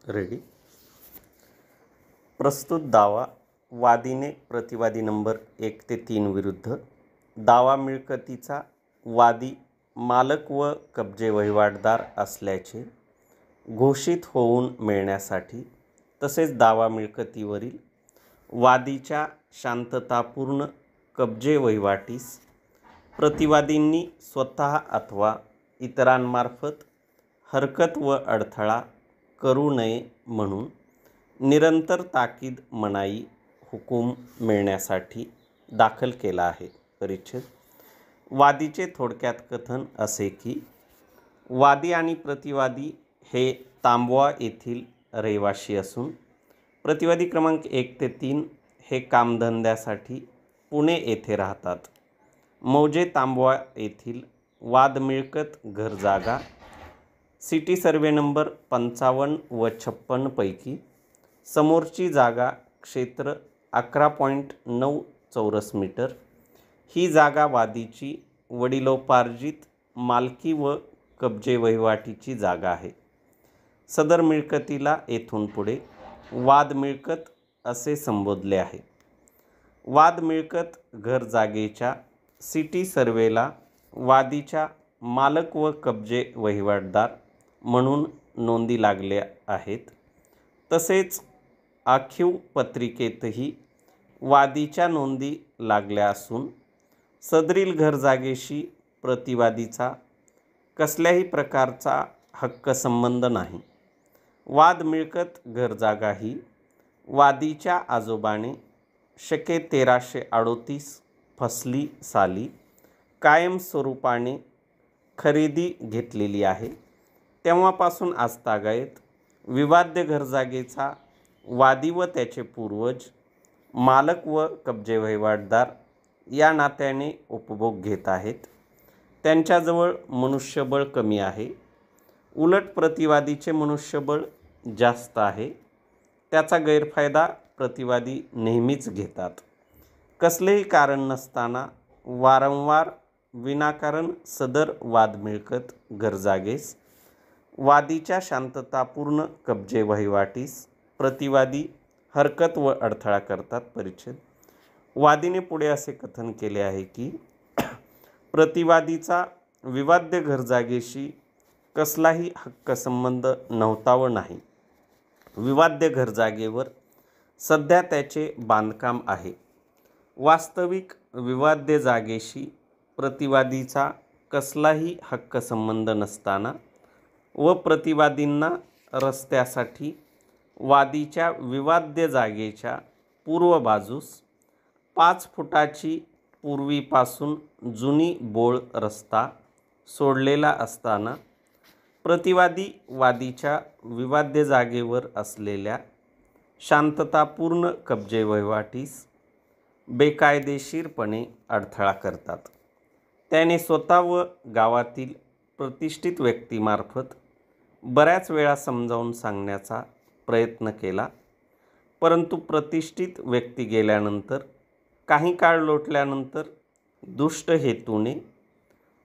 Ready. प्रस्तुत दावा वादीने प्रतिवादी नंबर 1 ते 3 विरुद्ध दावा मिळकतीचा वादी मालक व कब्जे वहिवाटदार असल्याचे घोषित होऊन मिळण्यासाठी तसेच दावा मिळकतीवरील वादीच्या शांततापूर्ण कब्जे वहिवाटीस प्रतिवादींनी स्वतः अथवा इतरांमार्फत हरकत व अडथळा करू नये म्हणून निरंतर ताकीद मनाई हुकूम मिळण्यासाठी दाखल केला आहे। परिच्छेद वादीचे थोडक्यात कथन असे की वादी आणि प्रतिवादी हे तांबवा येथील रहिवासी असून प्रतिवादी क्रमांक 1 ते 3 हे कामधंद्यासाठी पुणे येथे राहतात। मौजे तांबवा येथील वाद मिळकत घर जागा सिटी सर्वे नंबर 55 व 56 पैकी समोरची जागा क्षेत्र 11.9 चौरस मीटर ही जागा वादीची वडिलोपार्जित मालकी व कब्जे वहिवाटीची जागा आहे। सदर मिळकतीला येथून पुढे वाद मिळकत असे संबोधले आहे। वाद मिळकत घर जागेच्या सिटी सर्वेला वादीच्या मालक व कब्जे वहिवाटदार म्हणून नोंदी लागल्या आहेत। तसेच आखीव पत्रिकेतही वादीच्या नोंदी लागल्या असून सदरील घर जागेशी प्रतिवादीचा कसल्याही प्रकारचा हक्क संबंध नाही। वाद मिळकत घर जागा ही वादीच्या आजोबाने शके 1338 फसली साली कायम स्वरूपाने खरेदी घेतलेली आहे। तेव्हापासून आजतागायत विवाद्य घर जागेचा वादी व त्याचे पूर्वज मालक व कब्जे वहिवाटदार या नात्याने उपभोग घेत आहेत। त्यांच्याजवळ मनुष्यबळ कमी आहे, उलट प्रतिवादीचे मनुष्यबळ जास्त आहे। त्याचा गैरफायदा प्रतिवादी नेहमीच घेतात। कसलेही कारण नसताना वारंवार विनाकारण सदर वाद मिळकत घर जागेस वादीच्या शांततापूर्ण कब्जे वहिवाटीस प्रतिवादी हरकत व अडथळा करतात। परिच्छेद वादीने पुढे असे कथन केले आहे की प्रतिवादीचा विवाद्य घर जागेशी कसलाही हक्क संबंध नव्हता व नाही। विवाद्य घर जागेवर सध्या त्याचे बांधकाम आहे। वास्तविक विवाद्य जागेशी प्रतिवादीचा कसलाही हक्क संबंध नसताना व प्रतिवादींना रस्त्यासाठी वादीच्या विवाद्य जागेच्या पूर्व बाजूस 5 फुटाची पूर्वीपासून जुनी बोळ रस्ता सोडलेला असताना प्रतिवादी वादीच्या विवाद्य जागेवर असलेल्या शांततापूर्ण कब्जे वहिवाटीस बेकायदेशीरपणे अडथळा करतात। त्याने स्वतः व गावातील प्रतिष्ठित व्यक्तीमार्फत बऱ्याच वेळा समजावून सांगण्याचा प्रयत्न केला, परंतु प्रतिष्ठित व्यक्ती गेल्यानंतर काही काळ लोटल्यानंतर दुष्ट हेतूने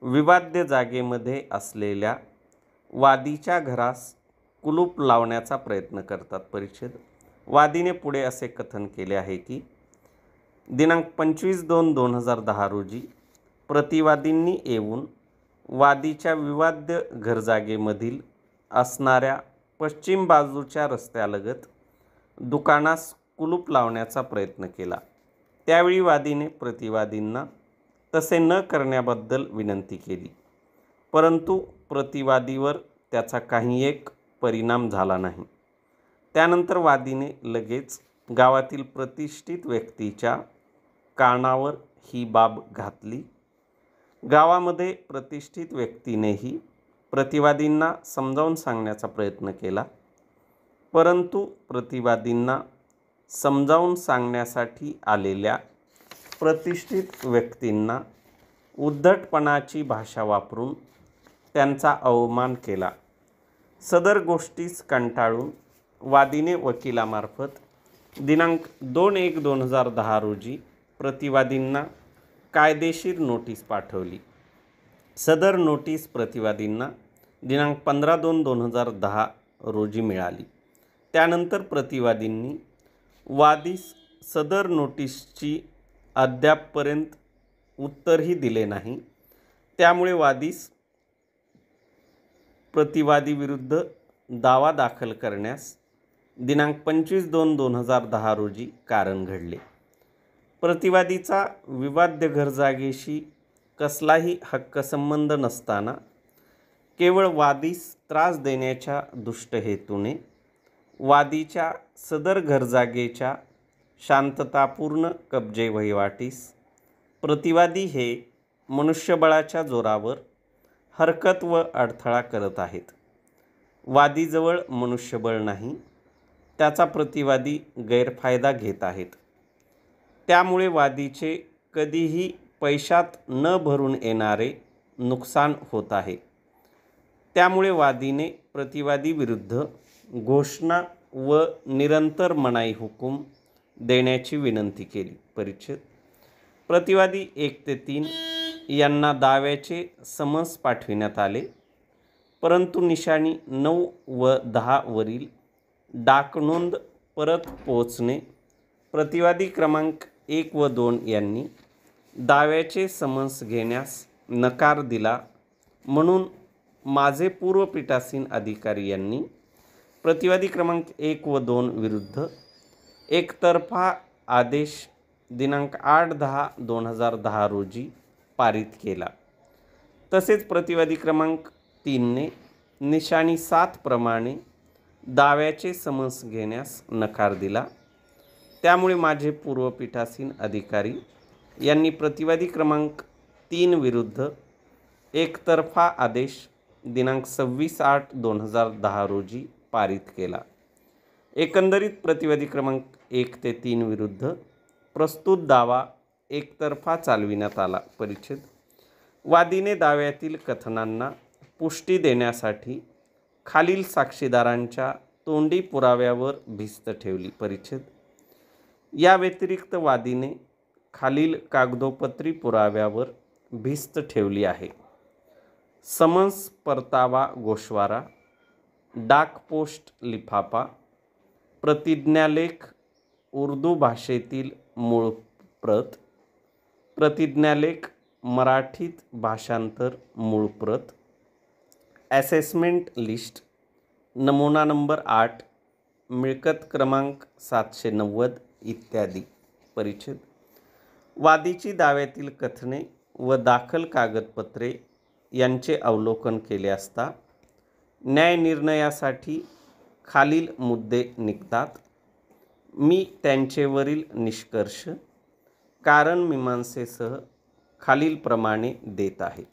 विवाद्य जागेमध्ये असलेल्या वादीच्या घरास कुलूप लावण्याचा प्रयत्न करतात। परिच्छेद वादीने पुढे असे कथन केले आहे की दिनांक 25/2/2010 रोजी प्रतिवादींनी येऊन वादीच्या विवाद्य घर जागेमधील असणाऱ्या पश्चिम बाजूच्या रस्त्यालगत दुकानास कुलूप लावण्याचा प्रयत्न केला। त्यावेळी वादीने प्रतिवादींना तसे न करण्याबद्दल विनंती केली, परंतु प्रतिवादीवर त्याचा काही एक परिणाम झाला नाही। त्यानंतर वादीने लगेच गावातील प्रतिष्ठित व्यक्तीच्या कानावर ही बाब घातली। गावामध्ये प्रतिष्ठित व्यक्तीनेही प्रतिवादींना समजावून सांगण्याचा प्रयत्न केला, परंतु प्रतिवादींना समजावून सांगण्यासाठी आलेल्या प्रतिष्ठित व्यक्तींना उद्धटपणाची भाषा वापरून त्यांचा अवमान केला। सदर गोष्टीस कंटाळून वादीने वकिलामार्फत दिनांक 2/1/2010 रोजी प्रतिवादींना कायदेशीर नोटीस पाठवली। सदर नोटीस प्रतिवादींना दिनांक 15/2/2010 रोजी मिळाली। त्यानंतर प्रतिवादींनी वादीस सदर नोटीसची अद्यापपर्यंत उत्तरही दिले नाही, त्यामुळे वादीस प्रतिवादीविरुद्ध दावा दाखल करण्यास दिनांक 25/2/2010 रोजी कारण घडले. प्रतिवादीचा विवाद्य घर जागेशी कसलाही हक्कसंबंध नसताना केवळ वादीस त्रास देण्याच्या दुष्ट हेतूने वादीच्या सदर घरजागेच्या शांततापूर्ण कब्जे वहिवाटीस प्रतिवादी हे मनुष्यबळाच्या जोरावर हरकत व अडथळा करत आहेत. वादीजवळ मनुष्यबळ नाही, त्याचा प्रतिवादी गैरफायदा घेत आहेत. त्यामुळे वादीचे कधीही पैशात न भरून येणारे नुकसान होत आहे. त्यामुळे वादीने प्रतिवादीविरुद्ध घोषणा व निरंतर मनाई हुकूम देण्याची विनंती केली. परिच्छेद प्रतिवादी 1 ते 3 यांना दाव्याचे समन्स पाठविण्यात आले, परंतु निशाणी 9 व 10 वरील डाकनोंद परत पोहोचणे प्रतिवादी क्रमांक 1 व 2 यांनी दाव्याचे समन्स घेण्यास नकार दिला, म्हणून माझे पूर्व पीठासीन अधिकारी यांनी प्रतिवादी क्रमांक 1 व 2 विरुद्ध एकतर्फा आदेश दिनांक 8/10/2010 रोजी पारित केला. तसेच प्रतिवादी क्रमांक 3ने निशाणी 7 प्रमाणे दाव्याचे समन्स घेण्यास नकार दिला. त्यामुळे माझे पूर्व पीठासीन अधिकारी यांनी प्रतिवादी क्रमांक 3 विरुद्ध एकतर्फा आदेश दिनांक 26/8/2010 रोजी पारित केला. एकंदरीत प्रतिवादी क्रमांक 1 ते 3 विरुद्ध प्रस्तुत दावा एकतर्फा चालविण्यात आला. परिच्छेद वादीने दाव्यातील कथनांना पुष्टी देण्यासाठी खालील साक्षीदारांच्या तोंडी पुराव्यावर भिस्त ठेवली. परिच्छेद या व्यतिरिक्त वादीने खालील कागदोपत्री पुराव्यावर भिस्त ठेवली आहे. समन्स परतावा गोषवारा, डाक पोस्ट लिफाफा, प्रतिज्ञालेख उर्दू भाषेतील मूळ प्रत, प्रतिज्ञालेख मराठीत भाषांतर मूळ प्रत, असेसमेंट लिस्ट नमुना नंबर 8, मिळकत क्रमांक 790 इत्यादी. परिच्छेद वादीची दाव्यातील कथने व दाखल कागदपत्रे यांचे अवलोकन केले असता न्यायनिर्णयासाठी खालील मुद्दे निघतात. मी त्यांचेवरील निष्कर्ष कारण मीमांसेसह खालीलप्रमाणे देत आहे.